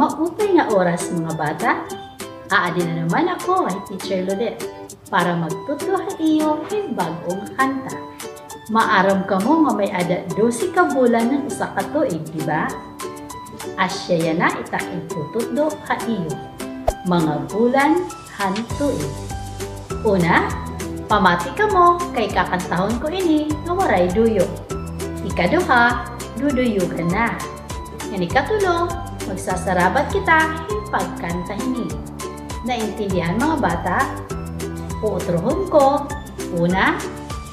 Maupay nga oras mga bata. Aadi na naman ako ay Teacher Lodet para magtutlo iyo ng bagong kanta. Maaram ka mo nga may ada 12 ka bulan ng usa ka tuig, di ba? Asya yan na itakig tututlo iyo. Mga bulan han tuig. Una, pamati ka mo kay kakantahon ko ini nga waray duyo. Ikaduha, duduyugan na. Yan ikatulo, magsasarabat kita yung pagkanta ini. Naintindihan mga bata? Uutrohon ko. Una,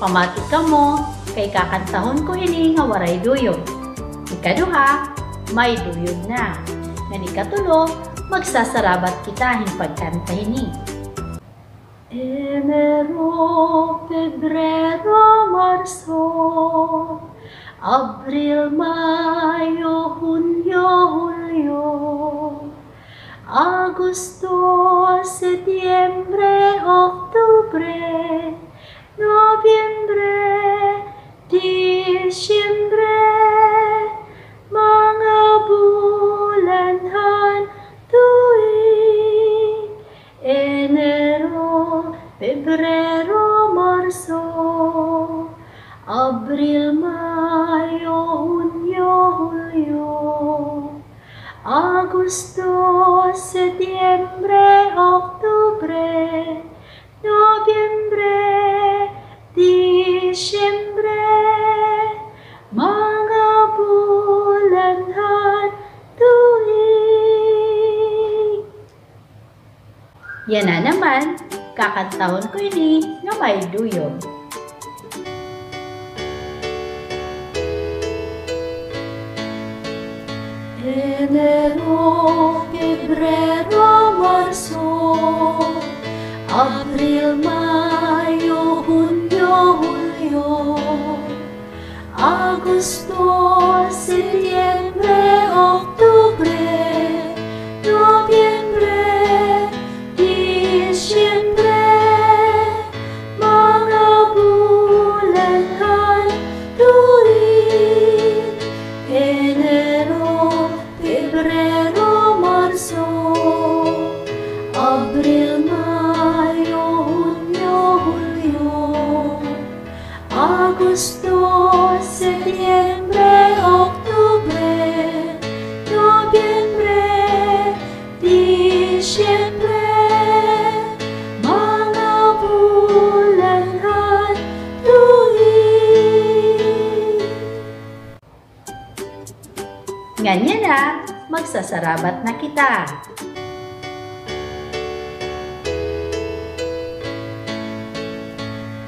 pamati ka mo kay kakantahon ko ini nga waray duyog. Ikaduha, may duyog na. Yan ikatulo, magsasarabat kita yung pagkanta ini. Enero, Pebrero, Marso, Abril, Mayo, Hunyo, Hulyo, Agosto, Setyembre, Oktubre, Nobyembre, Disyembre, mga bulanhan tuig. Enero, Pebrero, Marso, Abril, Mayo, Hunyo, Hulyo, Agosto, Setyembre, Oktubre, Nobyembre, Disyembre, mga bulanhan tuig. Yan na naman, kakantahon ko ini nga may duyog. Enero, Pebrero, Marso, Abril, Mayo, Hunyo, Hulyo, Agosto, Setyembre, Oktubre, Nobyembre, Disyembre, mga bulanhan tuig. Enero, Pebrero, Marso, Abril, Mayo, Hunyo, Hulyo, Agosto, Setyembre, Oktubre, Nobyembre, Disyembre, mga bulanhan tuig. Ganyan na, magsasarabat na kita.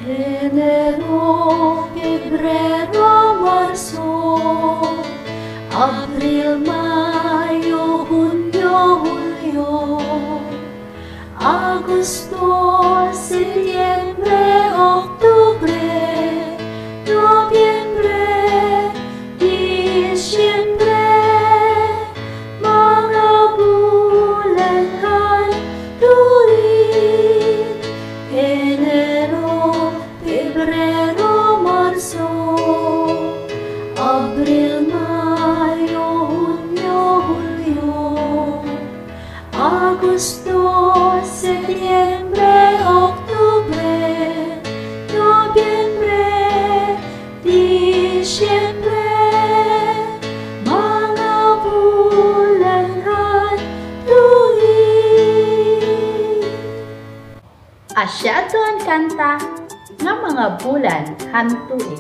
Enero, Pebrero, Marso, Abril, Mayo, Hunyo, Hulyo, Agosto, Setyembre, Oktubre, Nobyembre, Disyembre, mga bulanhan tuig. Enero, Pebrero, Marso, Abril, Mayo, Hunyo, Hulyo, Agosto, Setyembre, Oktubre, Nobyembre, Disyembre, mga bulanhan tuig. Asya ato ang kanta nga mga bulan hantuig.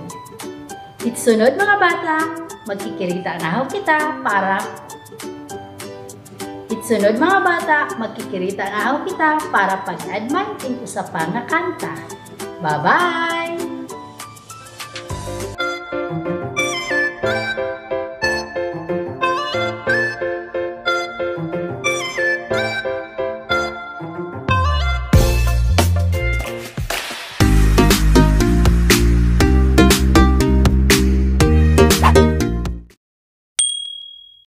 Itsunod mga bata, magkikirita na kita para pag-adman ting usapang nga kanta. Bye-bye!